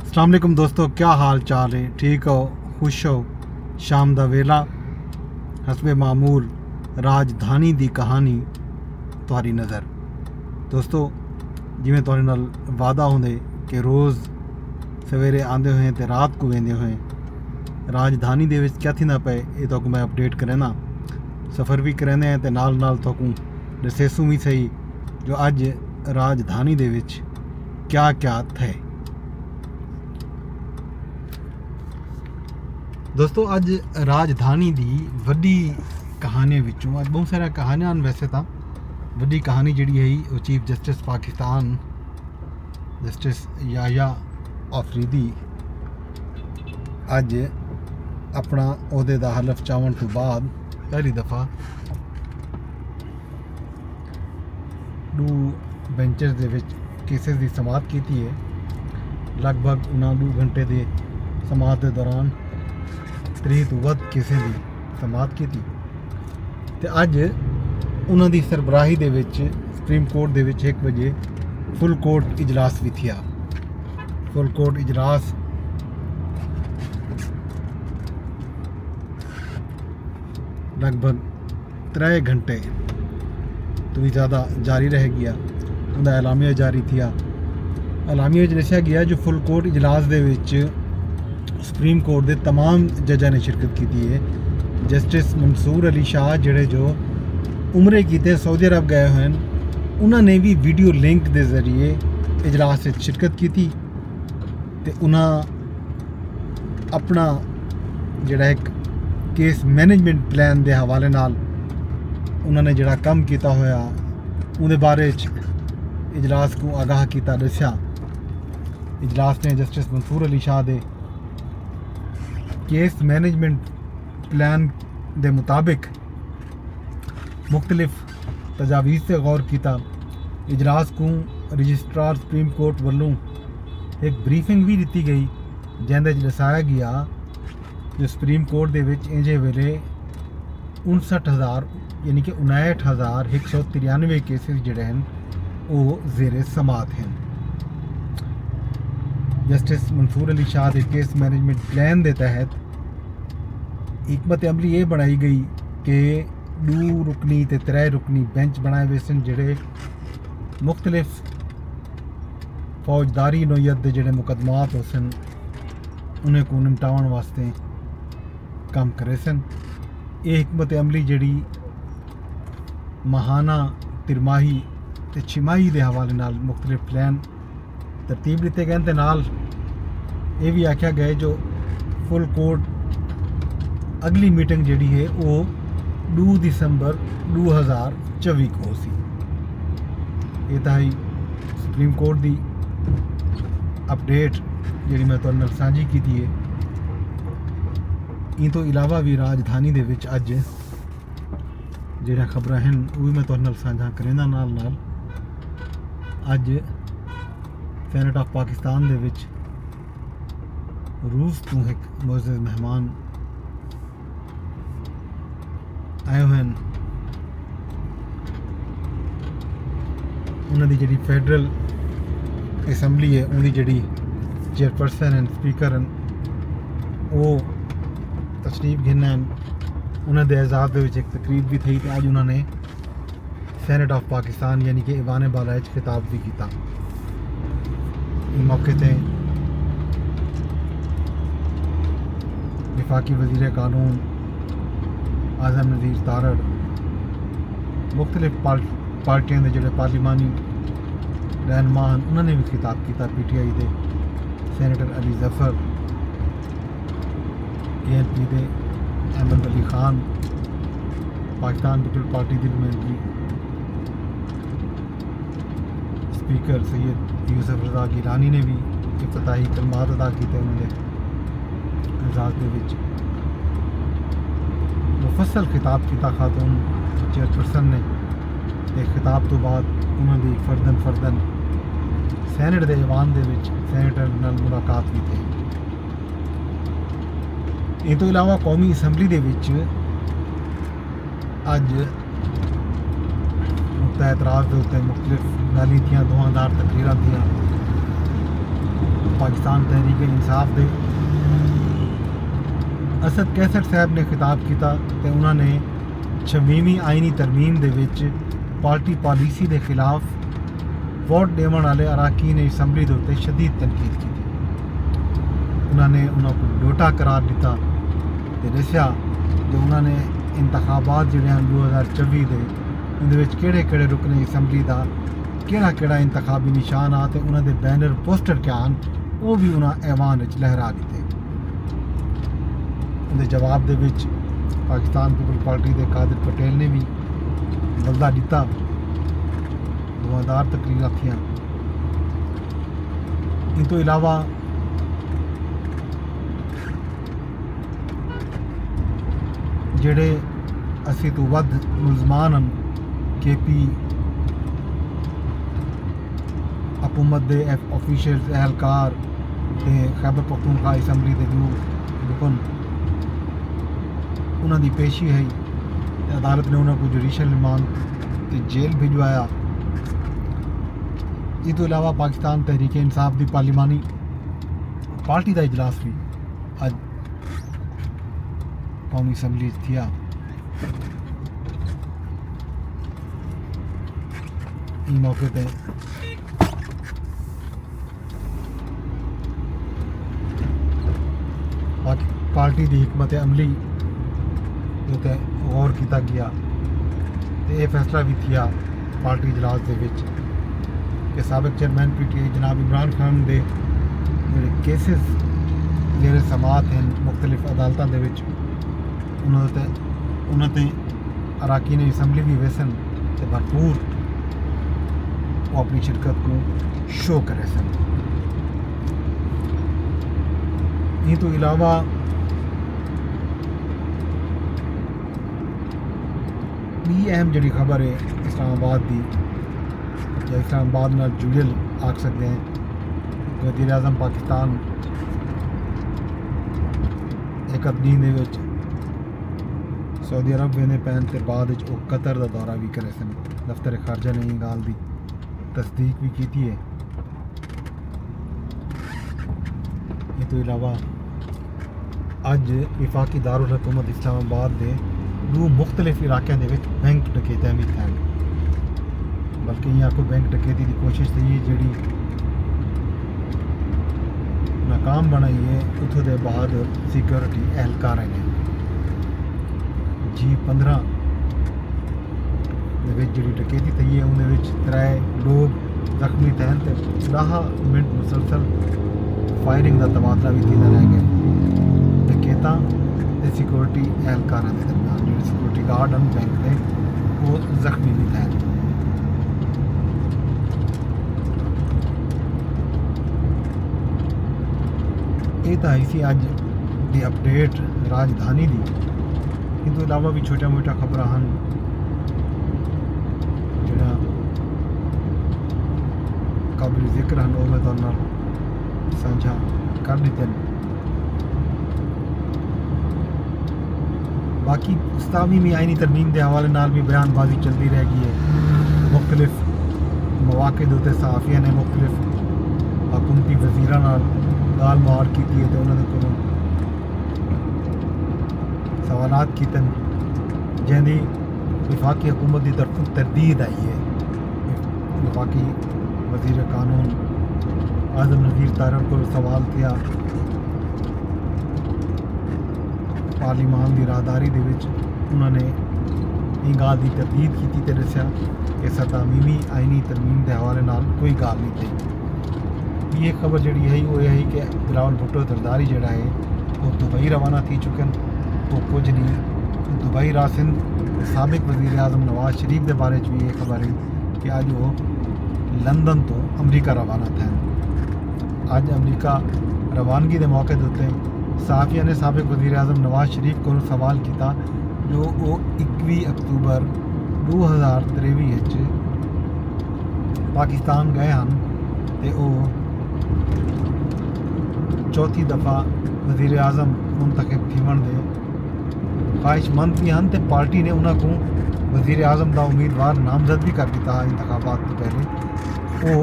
अस्सलाम वालेकुम दोस्तों, क्या हाल चाल है? ठीक हो, खुश हो? शाम दा वेला हसबे मामूल राजधानी दी कहानी तुहारी नज़र। दोस्तों, जिमें तुहाडे नाल वादा होंदे कि रोज़ सवेरे आंदे होए ते रात को वेंदे होए राजधानी दे विच क्या थींदा पे ये तुहानू मैं अपडेट करना। सफ़र भी करने हैं ते नाल नाल तुहानू दसेसूं भी सही जो अज राजधानी दे विच क्या क्या थे। दोस्तों, अज राजधानी दी वड्डी कहानी विचों अज बहुत सारा कहानियां वैसे तो वड्डी कहानी जिहड़ी है वो chief justice Pakistan justice Yahya Afridi अज अपना ओहदे दा हलफ चावन तो बाद पहली दफ़ा 2 बेंचेस दे विच केसेस की समाअत की है। लगभग उन्होंने 2 घंटे के समाअत के दौरान 30 तो वध केसें की समाअत की ते अज उन्हों की सरबराही दे विच सुप्रीम कोर्ट दे विच 1 बजे फुल कोर्ट इजलास भी थिया। फुल कोर्ट इजलास लगभग 3 घंटे तो भी ज़्यादा जारी रह गया। उनका एलामिया जारी थिया। एलामिया दस्या गया जो फुल कोर्ट इजलास दे विच सुप्रीम कोर्ट के तमाम जजा ने शिरकत की है। जस्टिस मंसूर अली शाह जिहड़े जो उमरे कीते सऊदी अरब गए हुए हैं उन्होंने भी वीडियो लिंक के जरिए इजलास में शिरकत की थी ते उन्हें अपना जिहड़ा एक केस मैनेजमेंट प्लान के हवाले नाल उन्होंने जिहड़ा काम किया होया उहदे बारे इजलास को आगाह किया दस्या। इजलास ने जस्टिस मंसूर अली शाह दे केस मैनेजमेंट प्लान के मुताबिक मुख्तलिफ तजावीज़ से गौर किया। इजलास को रजिस्ट्रार सुप्रीम कोर्ट वालों एक ब्रीफिंग भी दी गई जिंदे दसाया गया जो सुप्रीम कोर्ट के इंजे वेले 59,000 यानी कि 59,193 केसेस जिहड़े हैं वो ज़ेरे समाअत हैं। जस्टिस मंसूर अली शाह के केस मैनेजमेंट प्लान के तहत हिकमत अमली ये बनाई गई कि 2 रुकनी ते 3 रुकनी बेंच बनाए हुए सन जिहड़े मुख्तलिफ फौजदारी नोयत के जिहड़े मुकदमात हो सन उन्हें को निपटावन वास्ते काम करे सन। ये हिकमत अमली जिहड़ी माहाना तिरमाही ते छिमाही के हवाले नाल मुख्तलिफ प्लान तरतीब दिते गए ते नाल ये भी आख्या गया जो फुल कोर्ट अगली मीटिंग जिहड़ी है वो 2 दिसंबर 2024 को सी। ये ताई सुप्रीम कोर्ट की अपडेट जिहड़ी मैं तुहाडे नाल सांझी की है। इन तो इलावा भी राजधानी दे विच अज जिहड़ा खबरां हैं वो भी मैं तुहाडे नाल सांझा करेंदा। नाल नाल अज सेनेट ऑफ पाकिस्तान दे विच रूस तो एक मुअज़्ज़ज़ मेहमान आए हुए हैं। उन्होंने जी फैडरल असैंबली है उनकी जी चेयरपर्सन हैं स्पीकर हैं वो तशरीफ गिना उन्होंने एजाज़ के एक तकरीब भी थी तो अज उन्होंने सेनेट ऑफ पाकिस्तान यानी कि ईवान बाला खिताब भी किया। इस मौके पर वफाकी वज़ीर कानून आज़म नज़ीर तारड़ मुख्तलिफ पार्टियों के जोड़े पार्लिमानी रहनुमान उन्होंने भी खिताब किया। PTI के सैनेटर अली जफर ANP के अहमद अली खान पाकिस्तान पीपल पार्टी की नुमाइंदगी स्पीकर सैयद यूसुफ रज़ा गिलानी ने भी इफ्तिताही कलमात अदा किए। उन्होंने एजाज़ के विच मुफस्सल खिताब किया खातून चेयरपर्सन ने एक खिताब तो बाद उन्होंने फर्दन सैनेट के ईवान के सैनेटर नाल मुलाकात भी थी। इन तो इलावा कौमी असैंबली के अज नुक्ता एतराज़ के उत्ते मुख्तलिफ गाली दियाँ धुआंधार तकरीरां दियाँ पाकिस्तान तहरीक इंसाफ दे असद कैसर साहब ने खिताब किया तो उन्होंने 26वीं आईनी तरमीम दे विच पार्टी पॉलिसी के खिलाफ वोट देवन वाले अरकान असैंबली के उत्ते शदीद तनकीद की। उन्होंने उन्होंने डोटा करार दिता तो दसिया जो उन्होंने इंतखाबात जोड़े हैं 2024 के उनके किहड़े किहड़े रुकने असैंबली का किहड़ा किहड़ा इंतखाबी निशान आ तो उन्होंने बैनर पोस्टर क्या हैं वो भी उन्होंने ऐवान लहरा दिते। उनके जवाब दे विच पाकिस्तान पीपल पार्टी के कादिर पटेल ने भी बदला दिता, दुआदार तकरीर थियां। इन तो इलावा जेड़े 80 तो वध मुलजमान हैं KP हुकूमत के ऑफिशियल एहलकार ते खैबर पख्तूनख्वा असैंबली के जो रुकन उन्होंने पेशी है अदालत ने उन्होंने जुडिशल रिमांड ते जेल भिजवाया। इस तो इलावा पाकिस्तान तहरीक इंसाफ की पार्लिमानी पार्टी का इजलास भी अज कौमी असैंबली थिया। इस मौके पर पार्टी की हिकमत अमली उत्ते गौर किया गया तो यह फैसला भी थिया पार्टी इजलास के विच कि साबिक चेयरमैन PTI जनाब इमरान खान के जोड़े केसिस जेह्ड़े समात हैं मुख्तलिफ अदालतों के विच उन्होंने अरकान असैंबली भी वैसन तो भरपूर वो अपनी शिरकत को शो करे सन। ये तो इलावा भी अहम जी खबर है इस्लामाबाद की या इस्लामाबाद नाल जुड़ियल आख सकते हैं। वज़ीर आज़म पाकिस्तान एक दिन के सऊदी अरब वेंदे पैन के बाद वो कतर का दौरा भी करे सन। दफ्तर खारजा ने गाल की तस्दीक भी की है। ये तो इलावा अज विफाकी दारुल हुकूमत इस्लामाबाद के दो मुख्तलिफ इलाकों के बैंक डकैतियां भी थैन, बल्कि यहाँ को बैंक डकैती की कोशिश थी जी नाकाम बनाई है। उतों के बाद सिक्योरिटी एहलकार ने G15 जी डकैती थी है उन्हें 3 लोग जख्मी थे तो 10 मिनट मुसलसल फायरिंग का तबादला भी होता रह गया डकैतां ते सिक्योरिटी एहलकार के दरम्यान। जो सिक्योरिटी गार्ड हैं बैंक के वो जख्मी भी थे। ये तो आई सी अज की अपडेट राजधानी की। इन तो इलावा भी छोटा मोटा खबर हैं जो काबिल जिक्र हैं वो मैं तुहाडे नाल साझा कर दिते हैं। बाकी 27वीं आईनी तरमीम के हवाले नाल भी बयानबाजी चलती रह गई है। मुख्तलिफ मौके के उत्ते सहाफ़ियां ने मुख्तलिफ हुकूमती वज़ीरां नाल गाल मार की है तो उन्होंने को सवालात कीते जिंदी विफाकी हुकूमत की तरफों तरदीद आई है। विफाकी वज़ीर कानून आज़म नज़ीर तारड़ को सवाल किया पार्लीमान की राहदारी दे विच उन्होंने ये गाल की तरदीद की तो दसिया कि 27वीं आईनी तरमीम के हवाले नाल कोई गाल नहीं थी। ये खबर जी है वो यही कि बिलावल भुट्टो जरदारी जोड़ा है वो दुबई रवाना थी चुकन। तो कुछ नहीं दुबई रासिन साबिक वज़ीर आज़म नवाज शरीफ के बारे भी ये खबर है कि अज वो लंदन तो अमरीका रवाना थे। अज अमरीका रवानगी के मौके के उत्ते सहाफ़िया ने साबिक वज़ीर आज़म नवाज शरीफ को सवाल किया जो वो 21 अक्तूबर 2023 पाकिस्तान गए हैं तो वो चौथी दफ़ा वज़ीर आज़म मुंतखब थीवन के ख्वाहिशमंद भी हैं तो पार्टी ने उन्होंने वज़ीर आज़म का उम्मीदवार नामजद भी कर दिया इंतखाबात तो पहले। वो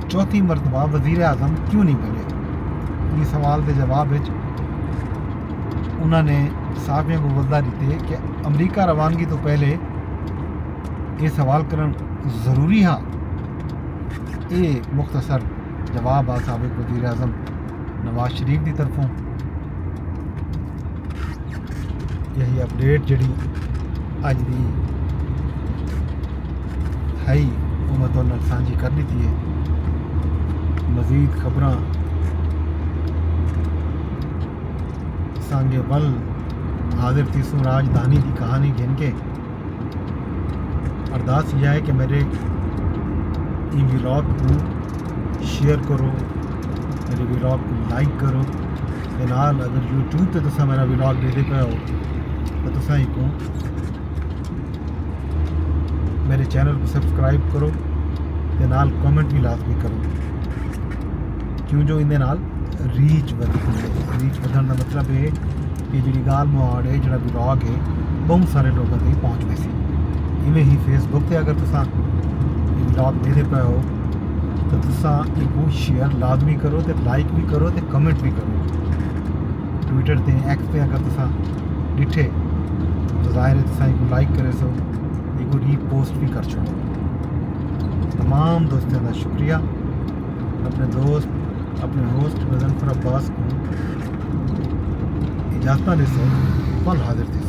चौथी मरतबा वज़ीर आज़म क्यों नहीं बने। ये सवाल के जवाब विच उन्होंने साफियां को वदा दिते कि अमरीका रवानगी तो पहले ये सवाल करन ज़रूरी हाँ। ये मुख्तसर जवाब आ साबिक वज़ीर आज़म नवाज शरीफ की तरफों। यही अपडेट जी अज की है ही वो मैं तुहाडे नाल सांझी कर दी है। मज़ीद खबरां सांगे वल हाजिर तीसों राजधानी की कहानी गिन के अरदास यह है कि मेरे ये व्लॉग को शेयर करो, मेरे व्लॉग को लाइक करो ते नाल अगर यूट्यूब पे तुसा मेरा व्लॉग देखदे पे हो तो तुसा ही को मेरे चैनल को सब्सक्राइब करो ते नाल कमेंट भी लाजमी करो, क्यों जो इहदे नाल रीच बढ़ती है। रीच बढ़ने का मतलब है कि जी गाल मुहाड़ है जो व्लॉग है बहुत सारे लोगों तक पहुँचते सी। इवें ही फेसबुक पे अगर तुसा व्लॉग देखते पे हो तो तुसा इनको शेयर लाजमी करो तो लाइक भी करो तो कमेंट भी करो। ट्विटर ते एक्स पे अगर तुसा डिठे तो जाहिर है तुसा इनको लाइक करे सो इनको रीपोस्ट भी कर छोड़ो। तमाम दोस्तों का शुक्रिया। अपने दोस्त अपने होस्ट गजनफर अब्बास को इजाज़त दे सो कल हाजिर थे।